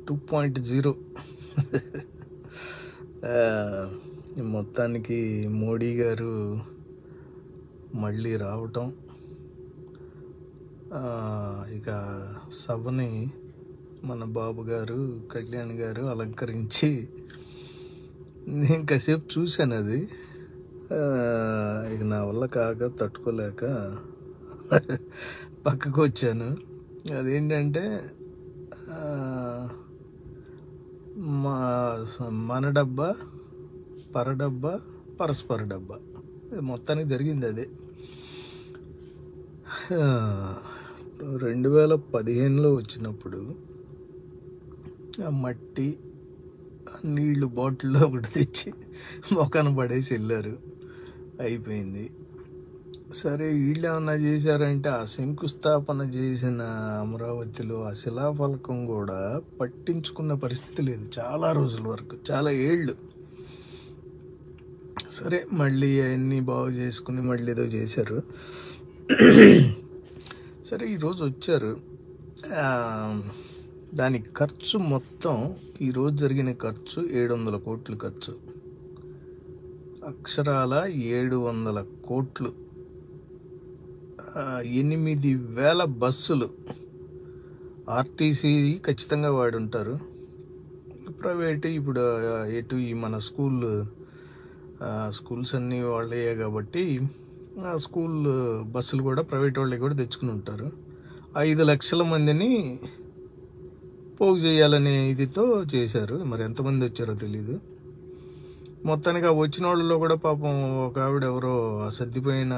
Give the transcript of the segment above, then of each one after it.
2.0. మొత్తానికి మోడీ గారు మళ్ళీ రావటం, ఇక సభని మన బాబు గారు కళ్యాణ్ గారు అలంకరించి నేను కాసేపు చూశాను. అది ఇక నా వల్ల కాక తట్టుకోలేక పక్కకు వచ్చాను. అదేంటంటే మన డబ్బా పరడబ్బా పరస్పర డబ్బా, మొత్తానికి జరిగింది అదే. 2015లో వచ్చినప్పుడు మట్టి నీళ్లు బాటిల్లో ఒకటి తెచ్చి మొఖాన పడేసి వెళ్ళారు, అయిపోయింది. సరే వీళ్ళు ఏమన్నా చేశారంటే ఆ శంకుస్థాపన చేసిన అమరావతిలో ఆ శిలాఫలకం కూడా పట్టించుకున్న పరిస్థితి లేదు చాలా రోజుల వరకు, చాలా ఏళ్ళు. సరే మళ్ళీ అవన్నీ బాగు చేసుకుని మళ్ళీ ఏదో చేశారు. సరే ఈరోజు వచ్చారు. దానికి ఖర్చు మొత్తం ఈరోజు జరిగిన ఖర్చు 700 కోట్లు ఖర్చు, అక్షరాల 700 కోట్లు. 8,000 బస్సులు ఆర్టీసీ ఖచ్చితంగా వాడి ఉంటారు. ప్రైవేట్ ఇప్పుడు ఎటు ఈ మన స్కూల్స్ అన్నీ వాళ్ళే కాబట్టి స్కూల్ బస్సులు కూడా ప్రైవేట్ వాళ్ళే కూడా తెచ్చుకుని ఉంటారు. 5 లక్షల మందిని పోగు చేయాలనే ఇదితో చేశారు. మరి ఎంతమంది వచ్చారో తెలీదు. మొత్తానికి ఆ వచ్చిన వాళ్ళలో కూడా పాపం ఒక ఆవిడ ఎవరో సర్దిపోయిన,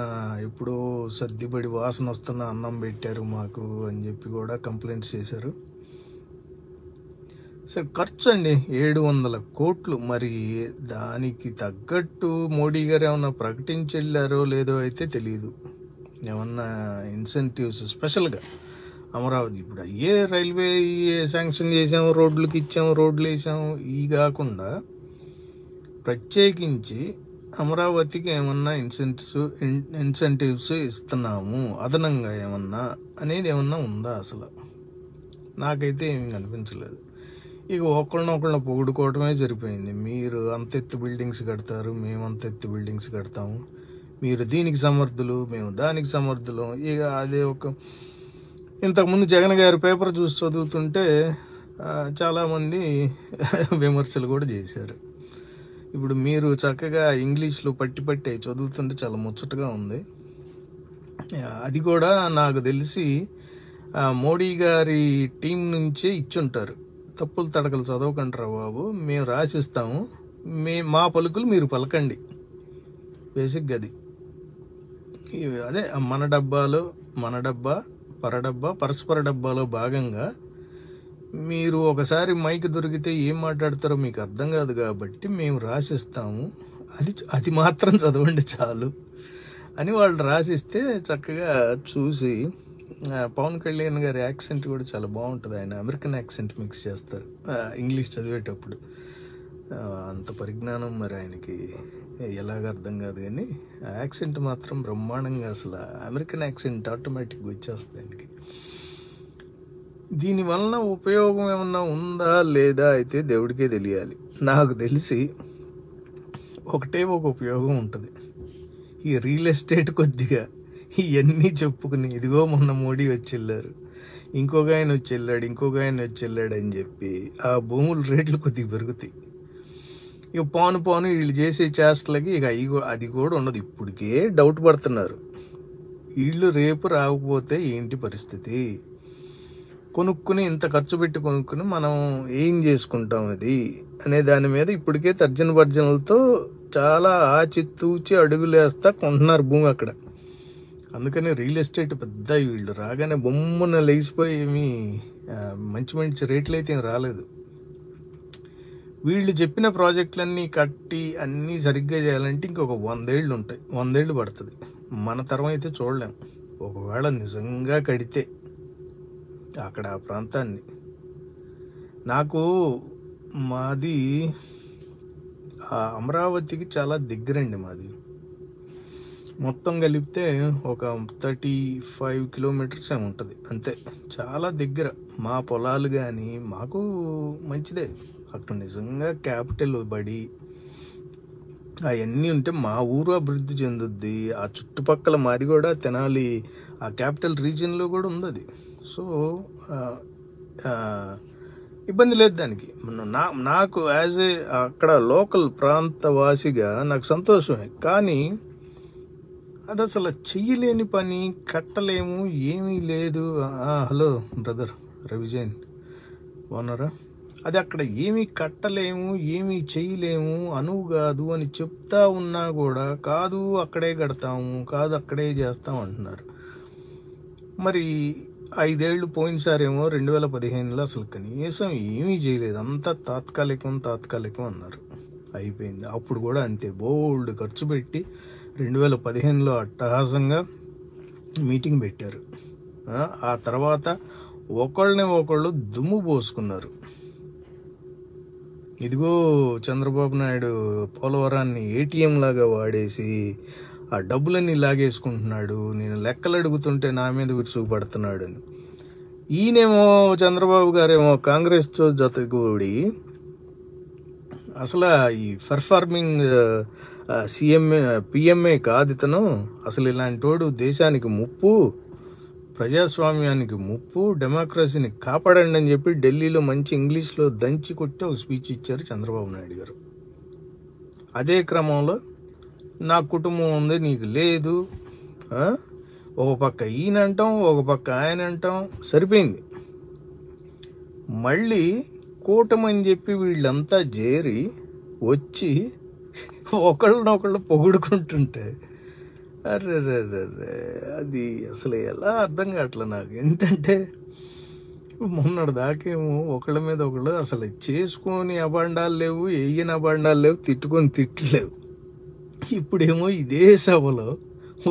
ఎప్పుడో సర్దిపడి వాసన వస్తున్న అన్నం పెట్టారు మాకు అని చెప్పి కూడా కంప్లైంట్స్ చేశారు. సరే ఖర్చు అండి 700 కోట్లు. మరి దానికి తగ్గట్టు మోడీ గారు ఏమన్నా ప్రకటించి వెళ్ళారో లేదో అయితే తెలియదు. ఏమన్నా ఇన్సెంటివ్స్ స్పెషల్గా అమరావతి ఇప్పుడు అయ్యే రైల్వే శాంక్షన్ చేసాము, రోడ్లు వేసాము, ఈ కాకుండా ప్రత్యేకించి అమరావతికి ఏమన్నా ఇన్సెంటివ్స్ ఇస్తున్నాము అదనంగా ఏమన్నా అనేది ఏమన్నా ఉందా? అసలు నాకైతే ఏమీ కనిపించలేదు. ఇక ఒకళ్ళనొకళ్ళని పొగుడుకోవటమే సరిపోయింది. మీరు అంత ఎత్తు బిల్డింగ్స్ కడతారు, మేము అంత ఎత్తు బిల్డింగ్స్ కడతాము, మీరు దీనికి సమర్థులు, మేము దానికి సమర్థులు. ఇక అదే ఇంతకుముందు జగన్ గారి పేపర్ చూసి చదువుతుంటే చాలామంది విమర్శలు కూడా చేశారు. ఇప్పుడు మీరు చక్కగా ఇంగ్లీష్లో పట్టి చదువుతుంటే చాలా ముచ్చటగా ఉంది. అది కూడా నాకు తెలిసి మోడీ గారి టీం నుంచే ఇచ్చుంటారు. తప్పులు తడకలు చదవకంటారా బాబు, మేము రాసిస్తాము, మా పలుకులు మీరు పలకండి, బేసిక్గా అది. అదే మన డబ్బా పరడబ్బా పరస్పర డబ్బాలో భాగంగా మీరు ఒకసారి మైక్ దొరికితే ఏం మాట్లాడతారో మీకు అర్థం కాదు కాబట్టి మేము రాసిస్తాము, అది మాత్రం చదవండి చాలు అని వాళ్ళు రాసిస్తే చక్కగా చూసి. పవన్ కళ్యాణ్ గారి యాక్సెంట్ కూడా చాలా బాగుంటుంది. ఆయన అమెరికన్ యాక్సెంట్ మిక్స్ చేస్తారు ఇంగ్లీష్ చదివేటప్పుడు. అంత పరిజ్ఞానం మరి ఆయనకి ఎలాగ అర్థం కాదు, కానీ ఆ యాక్సెంట్ మాత్రం బ్రహ్మాండంగా, అసలు అమెరికన్ యాక్సెంట్ ఆటోమేటిక్గా వచ్చేస్తుంది ఆయనకి. దీనివలన ఉపయోగం ఏమన్నా ఉందా లేదా అయితే దేవుడికే తెలియాలి. నాకు తెలిసి ఒకటే ఒక ఉపయోగం ఉంటుంది. ఈ రియల్ ఎస్టేట్ కొద్దిగా ఇవన్నీ చెప్పుకుని, ఇదిగో మొన్న మోడీ వచ్చి వెళ్ళారు, ఇంకొక ఆయన వచ్చి వెళ్ళాడు అని చెప్పి ఆ భూముల రేట్లు కొద్దిగా పెరుగుతాయి. ఇక పాను వీళ్ళు చేసే చేష్టలకి ఇక అది కూడా ఉండదు. ఇప్పటికే డౌట్ పడుతున్నారు, వీళ్ళు రేపు రాకపోతే ఏంటి పరిస్థితి, కొనుక్కుని ఇంత ఖర్చు పెట్టి కొనుక్కుని మనం ఏం చేసుకుంటాం అది అనే దాని మీద ఇప్పటికే తర్జన భర్జనలతో చాలా ఆచితూచి అడుగులేస్తా కొంటున్నారు భూమి అక్కడ. అందుకని రియల్ ఎస్టేట్ పెద్ద వీళ్ళు రాగానే బొమ్మన లేచిపోయి ఏమి మంచి రేట్లు అయితే ఏం రాలేదు. వీళ్ళు చెప్పిన ప్రాజెక్టులన్నీ కట్టి అన్నీ సరిగ్గా చేయాలంటే ఇంకొక 100 ఏళ్ళు ఉంటాయి, 100 ఏళ్ళు పడుతుంది. మన తరం అయితే చూడలేం. ఒకవేళ నిజంగా కడితే అక్కడ ఆ ప్రాంతాన్ని, నాకు మాది అమరావతికి చాలా దగ్గరండి. మాది మొత్తం కలిపితే ఒక 35 కిలోమీటర్స్ ఏమి ఉంటుంది అంతే. చాలా దగ్గర. మా పొలాలు కానీ మాకు మంచిదే. అక్కడ నిజంగా క్యాపిటల్ బడి అవన్నీ ఉంటే మా ఊరు అభివృద్ధి చెందుద్ది. ఆ చుట్టుపక్కల మాది కూడా తెనాలి ఆ క్యాపిటల్ రీజియన్లో కూడా ఉంది అది. సో ఇబ్బంది లేదు దానికి. నాకు యాజ్ ఏ అక్కడ లోకల్ ప్రాంతవాసిగా నాకు సంతోషమే. కానీ అది అసలు చెయ్యలేని పని, కట్టలేము, ఏమీ లేదు. హలో బ్రదర్ రవిజైన్, బాగున్నారా? అది అక్కడ ఏమీ కట్టలేము, ఏమీ చేయలేము, అనువు కాదు అని చెప్తా ఉన్నా కూడా కాదు అక్కడే కడతాము, కాదు అక్కడే చేస్తాం అంటున్నారు. మరి 5 ఏళ్ళు పోయినసారేమో 2015లో అసలు కనీసం ఏమీ చేయలేదు, అంతా తాత్కాలికం అన్నారు. అయిపోయింది. అప్పుడు కూడా అంతే, బోల్డ్ ఖర్చు పెట్టి 2015లో అట్టహాసంగా మీటింగ్ పెట్టారు. ఆ తర్వాత ఒకళ్ళు దుమ్ము పోసుకున్నారు. ఇదిగో చంద్రబాబు నాయుడు పోలవరాన్ని ఏటీఎం లాగా వాడేసి ఆ డబ్బులన్నీ లాగేసుకుంటున్నాడు, నేను లెక్కలు అడుగుతుంటే నా మీద విరుచుకుపడుతున్నాడు అని. ఈయనేమో చంద్రబాబు గారేమో కాంగ్రెస్ జతగూడి అసలు ఈ పర్ఫార్మింగ్ పిఎంఏ కాదు ఇతను, అసలు ఇలాంటోడు దేశానికి ముప్పు, ప్రజాస్వామ్యానికి ముప్పు, డెమోక్రసీని కాపాడండి అని చెప్పి ఢిల్లీలో మంచి ఇంగ్లీష్లో దంచి కొట్టి ఒక స్పీచ్ ఇచ్చారు చంద్రబాబు నాయుడు గారు. అదే క్రమంలో నా కుటుంబం ఉంది నీకు లేదు, ఒక పక్క ఈయన అంటాం, ఒక పక్క ఆయన అంటాం, సరిపోయింది. మళ్ళీ కూటమని చెప్పి వీళ్ళంతా చేరి వచ్చి ఒకళ్ళనొకళ్ళు పొగుడుకుంటుంటే అర్రే అది అసలు ఎలా అర్థం కావట్లే నాకు. ఏంటంటే మొన్నటి దాకేమో ఒకళ్ళ మీద ఒకళ్ళు అసలు చేసుకొని అబాండాలు లేవు, వేయని అబాండాలు లేవు, తిట్టుకొని తిట్టలేవు. ఇప్పుడేమో ఇదే సభలో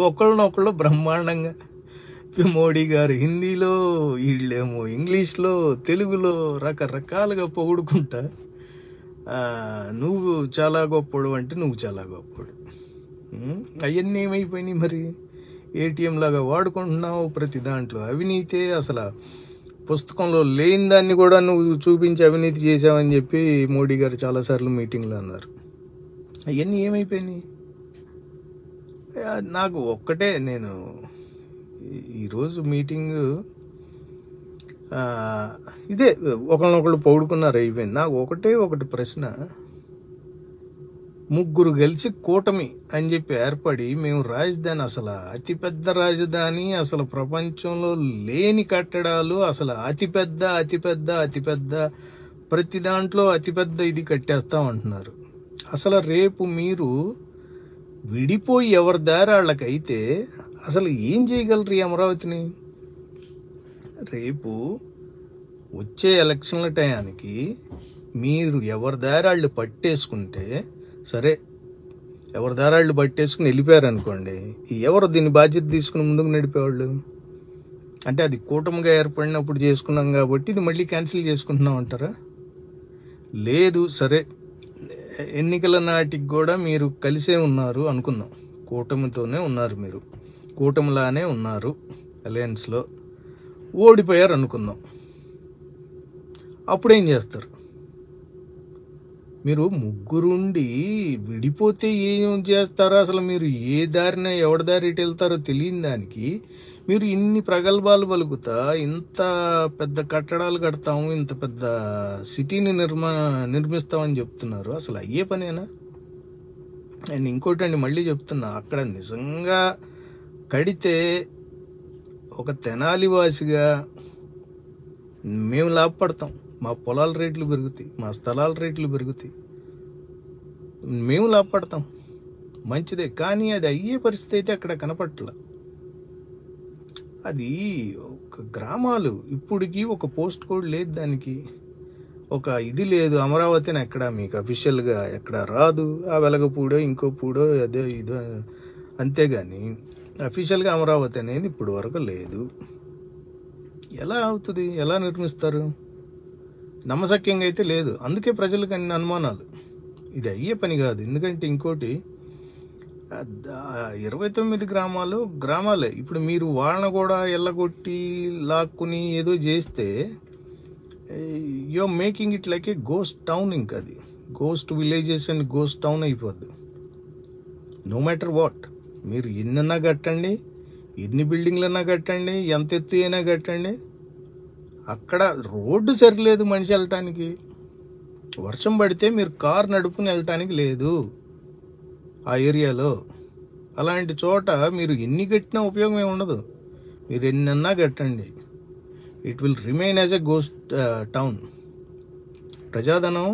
ఒకళ్ళనొకళ్ళు బ్రహ్మాండంగా మోడీ గారు హిందీలో, వీళ్ళేమో ఇంగ్లీష్లో, తెలుగులో రకరకాలుగా పొగుడుకుంటా నువ్వు చాలా గొప్పడు అంటే నువ్వు చాలా గొప్పడు. అవన్నీ ఏమైపోయినాయి మరి? ఏటీఎం లాగా వాడుకుంటున్నావు ప్రతి దాంట్లో. అవినీతే, అసలు పుస్తకంలో లేని దాన్ని కూడా నువ్వు చూపించి అవినీతి చేసావని చెప్పి మోడీ గారు చాలాసార్లు మీటింగ్లో అన్నారు. అవన్నీ ఏమైపోయినాయి? నాకు ఒక్కటే, నేను ఈరోజు మీటింగ్ ఇదే ఒకళ్ళనొకళ్ళు పొగుడుకున్నారు, అయిపోయింది. నాకు ఒకటి ప్రశ్న, ముగ్గురు కలిసి కూటమి అని చెప్పి ఏర్పడి మేము రాజధాని, అసలు అతిపెద్ద రాజధాని, అసలు ప్రపంచంలో లేని కట్టడాలు, అసలు అతిపెద్ద ప్రతి దాంట్లో అతిపెద్ద ఇది కట్టేస్తాం అంటున్నారు. అసలు రేపు మీరు విడిపోయి ఎవరి దారి వాళ్ళకైతే అసలు ఏం చేయగలరు ఈ అమరావతిని? రేపు వచ్చే ఎలక్షన్ల టయానికి మీరు ఎవరి దారి వాళ్ళు పట్టేసుకుంటే సరే, ఎవరి దారాళ్ళు పట్టేసుకుని వెళ్ళిపోయారు అనుకోండి, ఎవరు దీన్ని బాధ్యత తీసుకుని ముందుకు నడిపేవాళ్ళు? అంటే అది కూటమిగా ఏర్పడినప్పుడు చేసుకున్నాం కాబట్టి ఇది మళ్ళీ క్యాన్సిల్ చేసుకుంటున్నాం అంటారా? లేదు, సరే ఎన్నికల నాటికి కూడా మీరు కలిసే ఉన్నారు అనుకుందాం, కూటమితోనే ఉన్నారు, మీరు కూటమిలానే ఉన్నారు, అలయన్స్లో ఓడిపోయారు అనుకుందాం, అప్పుడేం చేస్తారు? మీరు ముగ్గురుండి విడిపోతే ఏం చేస్తారో, అసలు మీరు ఏ దారిన ఎవరి దారి ఇటు వెళ్తారో తెలియని దానికి మీరు ఇన్ని ప్రగల్భాలు పలుకుతా, ఇంత పెద్ద కట్టడాలు కడతాము, ఇంత పెద్ద సిటీని నిర్మిస్తామని చెప్తున్నారు. అసలు అయ్యే పనేనా? అండ్ ఇంకోటండి, మళ్ళీ చెప్తున్నా, అక్కడ నిజంగా కడితే ఒక తెనాలి వాసిగా మేము లాభపడతాం, మా పొలాల రేట్లు పెరుగుతాయి, మా స్థలాల రేట్లు పెరుగుతాయి, మేము లాభపడతాం, మంచిదే. కానీ అది అయ్యే పరిస్థితి అయితే అక్కడ కనపట్ల. అది ఒక గ్రామాలు, ఇప్పటికి ఒక పోస్ట్ కోడ్ లేదు, దానికి ఒక ఇది లేదు. అమరావతిని ఎక్కడ మీకు అఫీషియల్గా ఎక్కడ రాదు, ఆ వెలగపూడో ఇంకో పూడో అదే ఇదో, అంతేగాని అఫీషియల్గా అమరావతి అనేది ఇప్పుడు వరకు లేదు. ఎలా అవుతుంది? ఎలా నిర్మిస్తారు? నమ్మశక్యంగా అయితే లేదు. అందుకే ప్రజలకు అన్ని అనుమానాలు. ఇది అయ్యే పని కాదు. ఎందుకంటే ఇంకోటి, 29 గ్రామాలే. ఇప్పుడు మీరు వాళ్ళని కూడా ఎల్లగొట్టి లాక్కుని ఏదో చేస్తే you are making it like a ghost town. ఇంకా అది ghost villages and ghost town అయిపోద్ది. నో మ్యాటర్ వాట్, మీరు ఎన్నన్నా కట్టండి, ఎన్ని బిల్డింగ్లన్నా కట్టండి, ఎంత ఎత్తు అయినా కట్టండి, అక్కడ రోడ్డు సరిలేదు మనిషి వెళ్ళటానికి. వర్షం పడితే మీరు కారు నడుపుకుని వెళ్ళటానికి లేదు ఆ ఏరియాలో. అలాంటి చోట మీరు ఎన్ని కట్టినా ఉపయోగం ఏమి ఉండదు. మీరు ఎన్నన్నా కట్టండి, it will remain as a ghost town. ప్రజాధనం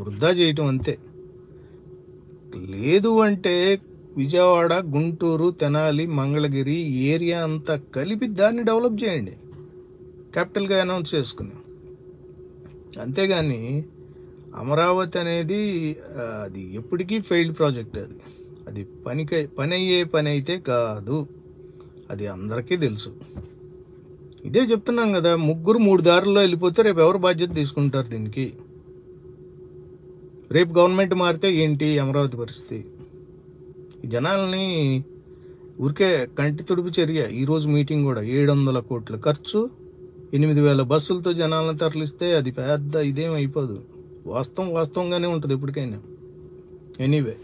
వృధా చేయటం అంతే. లేదు అంటే విజయవాడ, గుంటూరు, తెనాలి, మంగళగిరి ఏరియా అంతా కలిపి దాన్ని డెవలప్ చేయండి క్యాపిటల్గా అనౌన్స్ చేసుకుని. అంతేగాని అమరావతి అనేది అది ఎప్పటికీ ఫెయిల్డ్ ప్రాజెక్ట్. అది పని అయ్యే పని అయితే కాదు, అది అందరికీ తెలుసు. ఇదే చెప్తున్నాం కదా, ముగ్గురు 3 దారుల్లో వెళ్ళిపోతే రేపు ఎవరు బాధ్యత తీసుకుంటారు దీనికి? రేపు గవర్నమెంట్ మారితే ఏంటి అమరావతి పరిస్థితి? ఈ జనాల్ని ఊరికే కంటి తుడుపు చర్య. ఈరోజు మీటింగ్ కూడా 700 కోట్ల ఖర్చు, 8000 బస్సులతో జనాలను తరలిస్తే అది పెద్ద ఇదేం అయిపోదు. వాస్తవంగానే ఉంటుంది ఎప్పటికైనా. ఎనీవే.